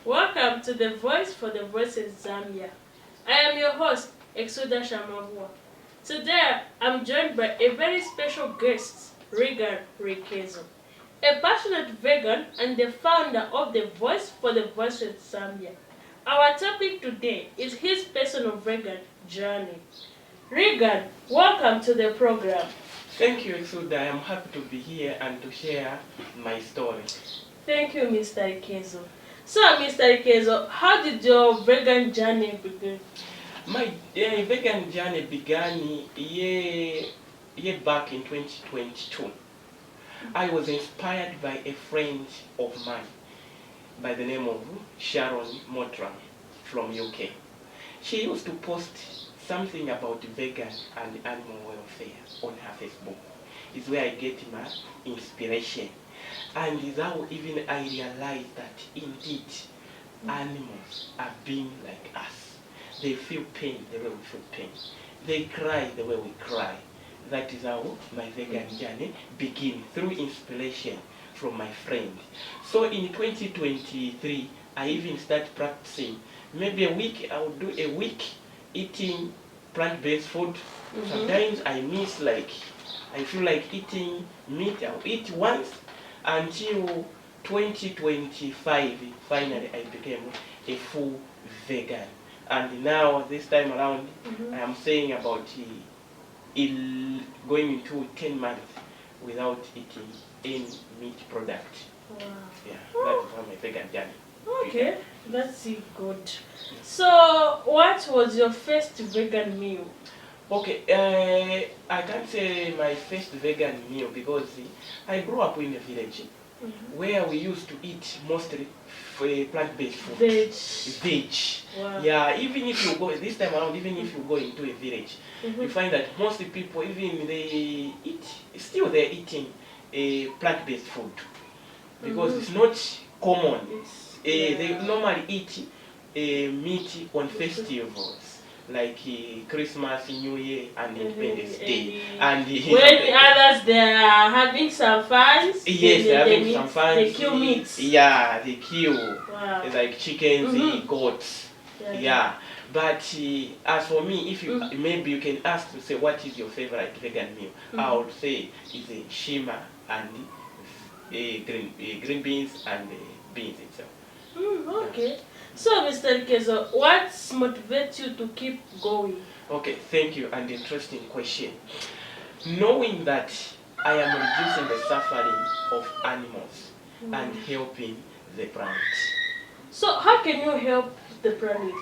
Welcome to the Voice for the Voiceless Zambia. I am your host, Exuda Shamavua. Today, I'm joined by a very special guest, Reagan Likezo, a passionate vegan and the founder of the Voice for the Voiceless Zambia. Our topic today is his personal vegan journey. Reagan, welcome to the program. Thank you, Exuda. I'm happy to be here and to share my story. Thank you, Mr. Likezo. So, Mr. Likezo, how did your vegan journey begin? My vegan journey began year back in 2022. I was inspired by a friend of mine by the name of Sharon Motra from UK. She used to post something about vegan and animal welfare on her Facebook. It's where I get my inspiration. And is how even I realized that indeed animals are being like us. They feel pain the way we feel pain. They cry the way we cry. That is how my vegan journey began, through inspiration from my friend. So in 2023, I even started practicing. Maybe a week, I would do a week eating plant-based food. Sometimes I miss, I feel like eating meat. I'll eat once until 2025. Finally, I became a full vegan. And now, this time around, I am saying about going into 10 months without eating any meat product. Wow. Yeah, that is how my vegan journey. Okay, that's good. So, what was your first vegan meal? Okay, I can't say my first vegan meal because I grew up in a village where we used to eat mostly plant-based food. Veg. Wow. Yeah, even if you go, this time around, even if you go into a village, you find that most people, even they're eating plant-based food because it's not common. They normally eat meat on festivals like Christmas, New Year, and Independence Day. And when others they are having some fun, yes, they're having some fun. They kill meat. Yeah, they kill. Wow. Like chickens, goats. Yeah. But as for me, if you maybe you can ask to say what is your favorite vegan meal, I would say it's a shima and green beans and beans itself. Okay. So, Mr. Likezo, what motivates you to keep going? Okay, thank you, and interesting question. Knowing that I am reducing the suffering of animals and helping the planet. So, how can you help the planet?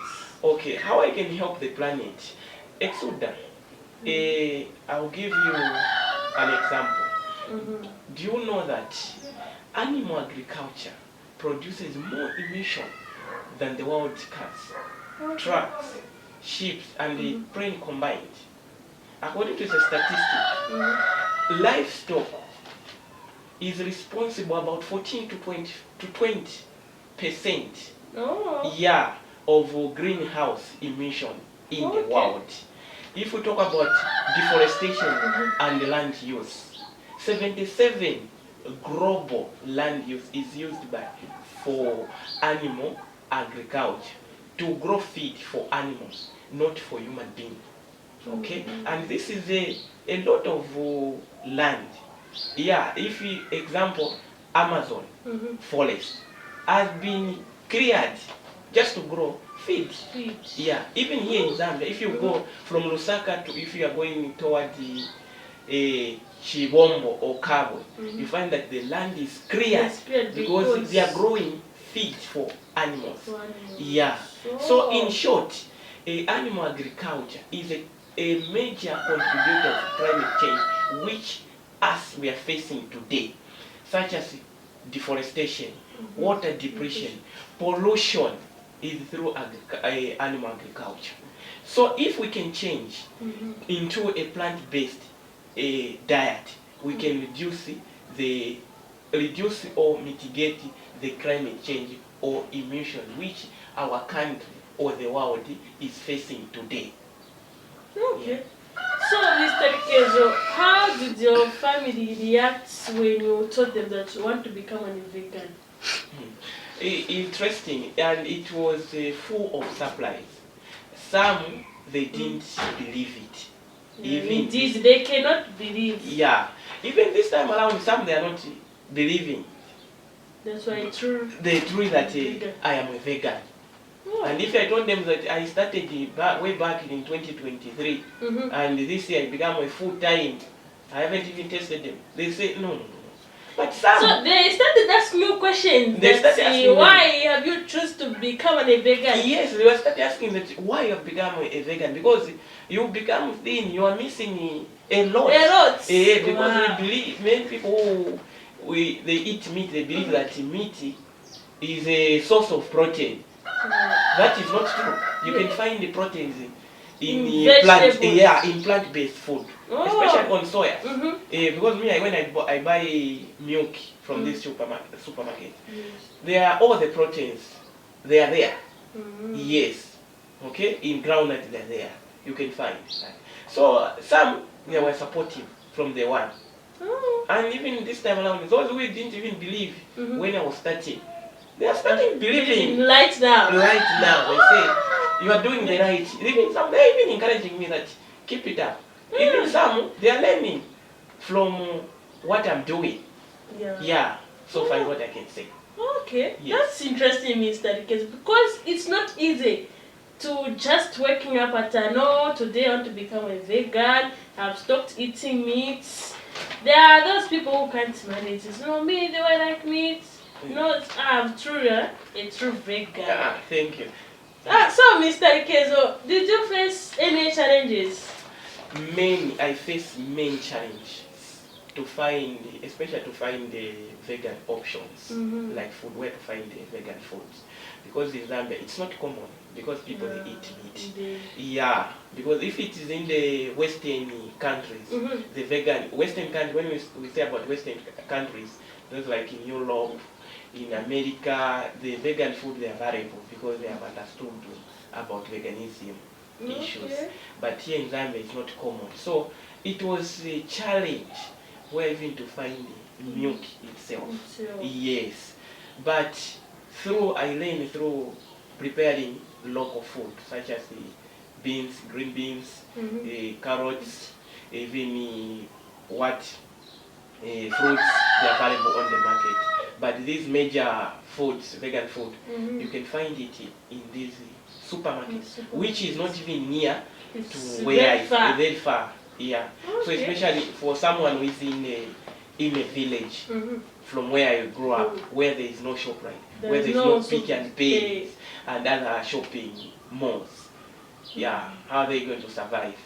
Okay, how I can help the planet? Exuda, I'll give you an example. Do you know that animal agriculture produces more emission than the world cars, trucks, ships, and the plane combined? According to the statistic, livestock is responsible about 14 to 20%. Yeah, of greenhouse emission in the world. If we talk about deforestation and land use, 77 global land use is used for animal agriculture to grow feed for animals, not for human beings. Okay, and this is a lot of land. Yeah, if we example Amazon forest has been cleared just to grow feed. Yeah, even here in Zambia, if you go from Lusaka to, if you are going toward the Chibombo or Kabwe, you find that the land is cleared because they are growing feed for animals. Yeah. So in short, animal agriculture is a major contributor to climate change, which us we are facing today, such as deforestation, water depletion, pollution is through animal agriculture. So if we can change into a plant-based diet, we can reduce or mitigate the climate change or emission which our country or the world is facing today. Okay. So, Mr. Likezo, how did your family react when you told them that you want to become a vegan? interesting, and it was full of supplies. Some they didn't believe it. Indeed, they cannot believe. Yeah, even this time around, some they are not believing. That's why they true that I am a vegan. Oh. And if I told them that I started way back in 2023, and this year I became a full-time, I haven't even tested them. They say no. But some. So they started asking you questions. They started asking why have you chosen to become a vegan? Yes, they were started asking that why you have become a vegan, because you become thin, you are missing a lot. Because we believe many people they eat meat, they believe that meat is a source of protein. That is not true. You can find the proteins in plant-based food, especially on soya. Because me, when I buy milk from this supermarket, there are all the proteins. They are there. Yes. Okay. In groundnut, they are there. You can find. So some they were supportive from the one, and even this time around, those who didn't even believe when I was starting. They are starting believing. Right now. Right now. They say, you are doing the right. Even some, they are even encouraging me that, keep it up. Even some, they are learning from what I'm doing. Yeah. So far is what I can say. Okay. Yes. That's interesting, Mr. Likezo, because it's not easy to just waking up at no, today I want to become a vegan, I've stopped eating meat. There are those people who can't manage it. Me, they were like meat. No, I'm true, a true vegan. Thank you. So, Mr. Likezo, did you face any challenges? I face many challenges to find, especially to find the vegan options, like food, where to find the vegan foods. Because in Zambia, it's not common, because people they eat meat. Yeah, because if it is in the Western countries, the vegan, Western countries, when we say about Western countries, those like in Europe, in America, the vegan food they are variable because they have understood about veganism issues. But here in Zambia it's not common. So it was a challenge where even to find the milk itself. Yes. But I learned through preparing local food such as the beans, green beans, carrots, even fruits they are available on the market. But these major foods, vegan food, you can find it in these supermarkets, which is not even near to where it's very far. Yeah. So especially for someone who is in a village, from where I grew up, where there is no ShopRite, where there is no Pick and Pay and other shopping malls. Yeah. How are they going to survive?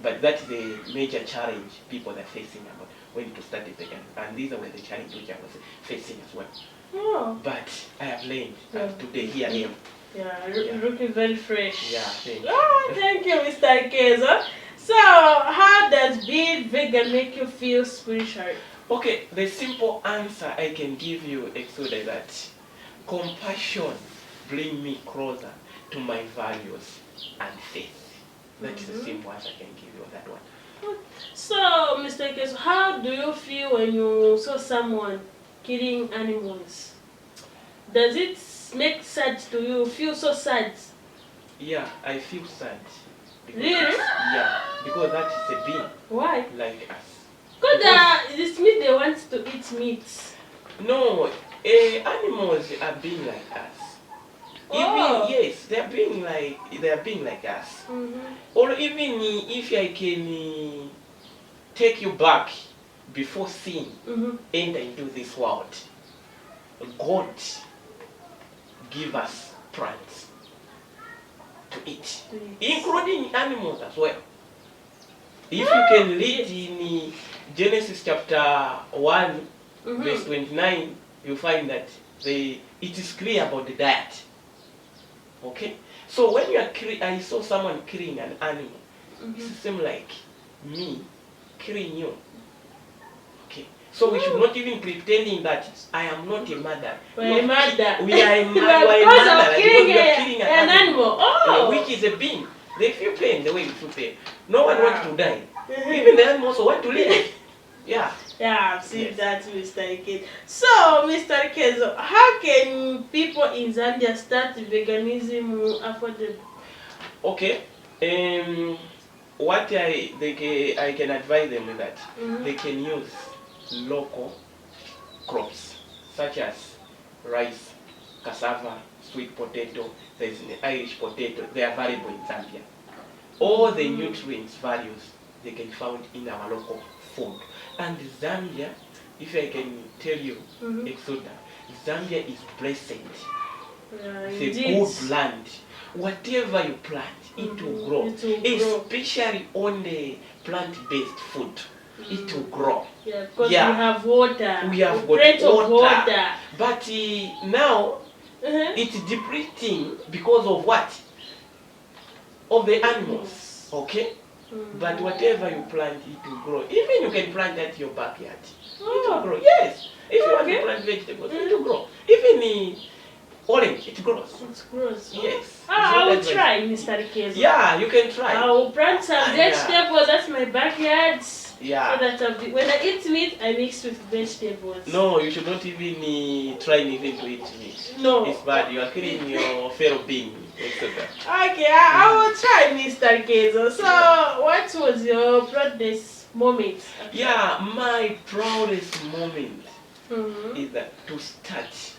But that's the major challenge people are facing about when to start a vegan, and these are the challenges which I was facing as well. But I have learned, and today here I am. Yeah, looking very fresh. Yeah, thank you. Thank you, Mr. Likezo. So, how does being vegan make you feel spiritual? Okay, the simple answer I can give you is that compassion brings me closer to my values and faith. That is the simple answer I can give you on that one. So, Mr. Likezo, how do you feel when you saw someone killing animals? Does it make sad to you? Feel so sad? Yeah, I feel sad. Really? Yeah, because that is a being. Why? Like us. Because this meat they want to eat meat. No, animals are being like us. Even, yes, they are being like us. Or even if I can take you back before sin enter into this world, God give us plants to eat, including animals as well. If you can read in Genesis chapter 1, verse 29, you find that it is clear about the diet. Okay, so when I saw someone killing an animal, it seems like me killing you. Okay, so we should not even pretending that I am not a mother. We're a mother. We are a mother because we are killing an animal, which is a being. They feel pain the way we feel pain. No one wants to die. Even the animals want to live. Yeah. Yeah, I've seen Yes. that, Mr. Likezo. So, Mr. Likezo, how can people in Zambia start veganism affordable? Okay. What I can advise them is that they can use local crops such as rice, cassava, sweet potato, there's an Irish potato. They are valuable in Zambia. All the nutrients values they can found in our local food. And Zambia, if I can tell you, Exoda, Zambia is blessed. It's a good land. Whatever you plant, it will grow. Especially on the plant-based food, it will grow. Yeah, because we have water. We have plenty got of water. But now, it's depleting because of what? Of the animals. Okay? But whatever you plant, it will grow. Even you can plant that in your backyard. It will grow. Yes. If you want to plant vegetables, it will grow. Even the orange, it grows. It grows. Yes. I will try, Mr. Likezo. Yeah, you can try. I will plant some vegetables at my backyard. Yeah. So that when I eat meat, I mix with vegetables. No, you should not even try anything to eat meat. No. It's bad. You are killing your fellow being. Okay, I will try, Mr. Likezo. So, what was your proudest moment? Yeah, my proudest moment is that to start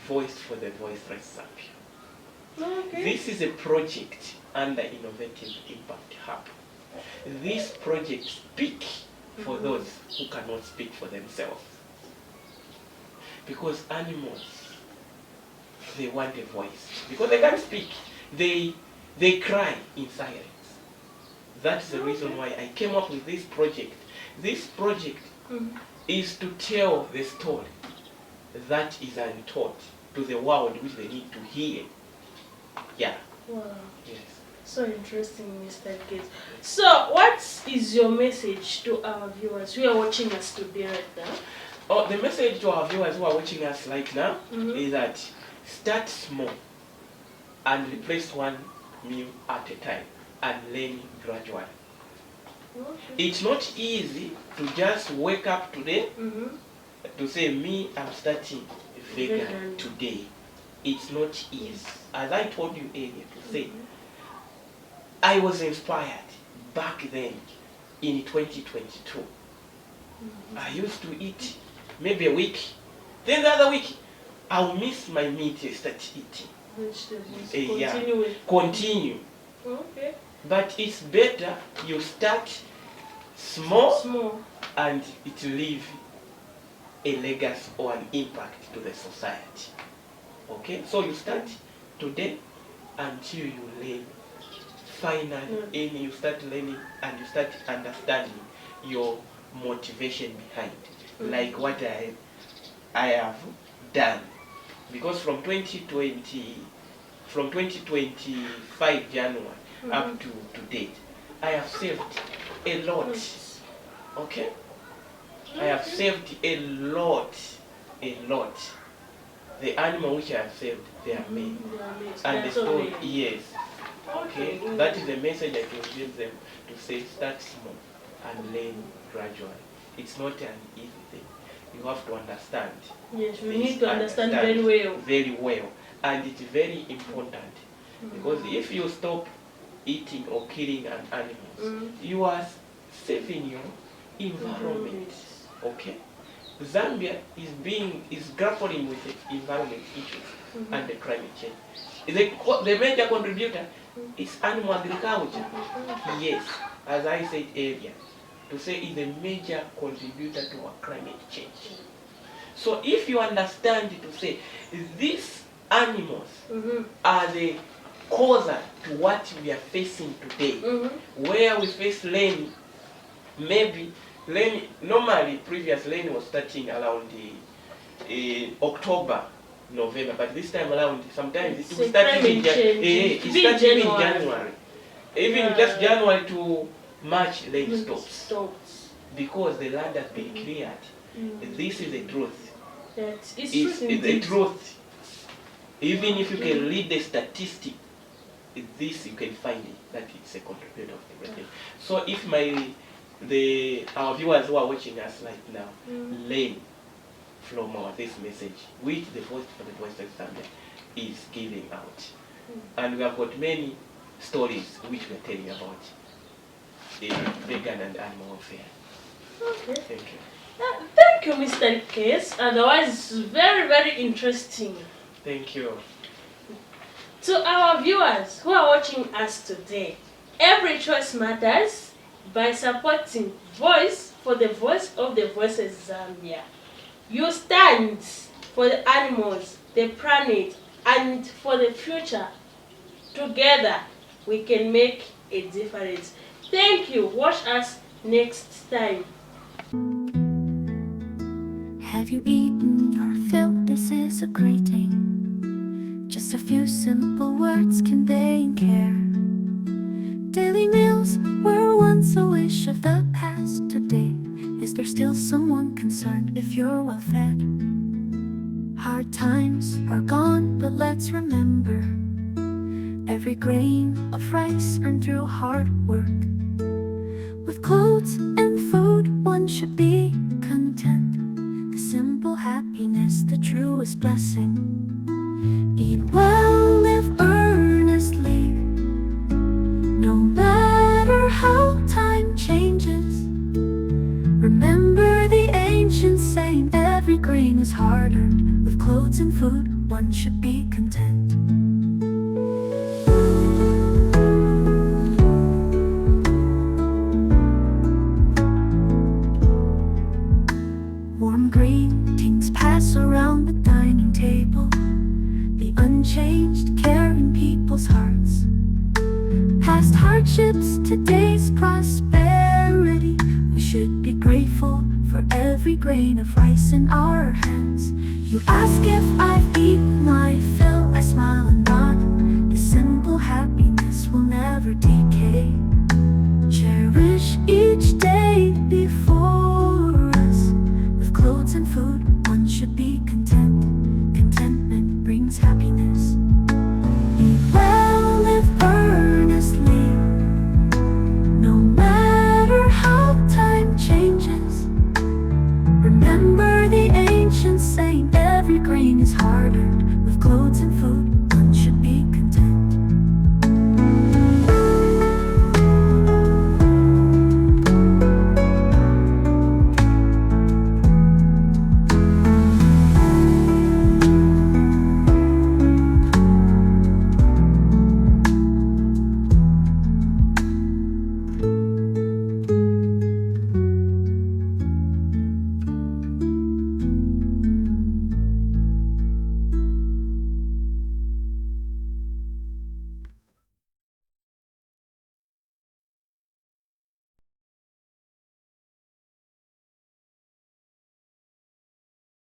Voice for the Voiceless Zambia. Okay. This is a project under Innovate Impact Hub. This project speaks for those who cannot speak for themselves. Because animals, they want a voice. Because they can't speak. They cry in silence. That's the reason why I came up with this project. This project is to tell the story that is untold to the world, which they need to hear. Yeah. Wow. Yes. So interesting, Mr. Likezo. So, what is your message to our viewers who are watching us today right now? Oh, the message to our viewers who are watching us right now is that start small and replace one meal at a time and learn gradually. Okay. It's not easy to just wake up today to say, me, I'm starting vegan today. It's not easy. As I told you earlier to say, I was inspired back then in 2022. I used to eat maybe a week. Then the other week, I'll miss my meat and start eating. Vegetables. Continue. Okay. But it's better you start small and it will leave a legacy or an impact to the society. Okay? So you start today until you learn. Finally, and you start learning and you start understanding your motivation behind, like what I have done. Because from 2025 January up to date, I have saved a lot. Okay? I have saved a lot. The animal which I have saved, they are made. And the story, yes. Okay, that is the message I can give them, to say start small and learn gradually. It's not an easy thing. You have to understand. Yes, we need to understand very well. Very well. And it's very important. Because if you stop eating or killing an animal, you are saving your environment. Okay? Zambia is grappling with the environment issues and the climate change. The major contributor is animal agriculture. Yes, as I said earlier, to say is a major contributor to our climate change. So if you understand to say these animals are the cause to what we are facing today, where we face rain, maybe rain, normally previous rain was starting around October, November, but this time around sometimes it will start in January. Even just January to March, rain stops. Because the land has been cleared. This is the truth. It's the truth. Even if you can read the statistic, this you can find it, that it's a contributor of everything. So if my our viewers who are watching us right now learn from this message which the voice for the Voiceless Zambia is giving out. And we have got many stories which we are telling about the vegan and animal welfare. Okay. Thank you. Thank you, Mr. Case. Otherwise, it's very, very interesting. Thank you. To our viewers who are watching us today, every choice matters by supporting Voice for the Voice of the Voiceless Zambia. You stand for the animals, the planet, and for the future. Together, we can make a difference. Thank you. Watch us next time. Have you eaten or felt this is a greeting? Just a few simple words conveying care. Daily meals were once a wish of the past. Today, is there still someone concerned if you're well fed? Hard times are gone, but let's remember every grain of rice earned through hard work. With clothes and food, one should be content. The simple happiness, the truest blessing. Eat well, live earnestly. No matter how time changes, remember the ancient saying, every grain is hard-earned. With clothes and food, one should be content. Warm greetings pass around the dining table, the unchanged care in people's hearts. Past hardships, today's prosperity. We should be grateful for every grain of rice in our hands. You ask if I've eaten,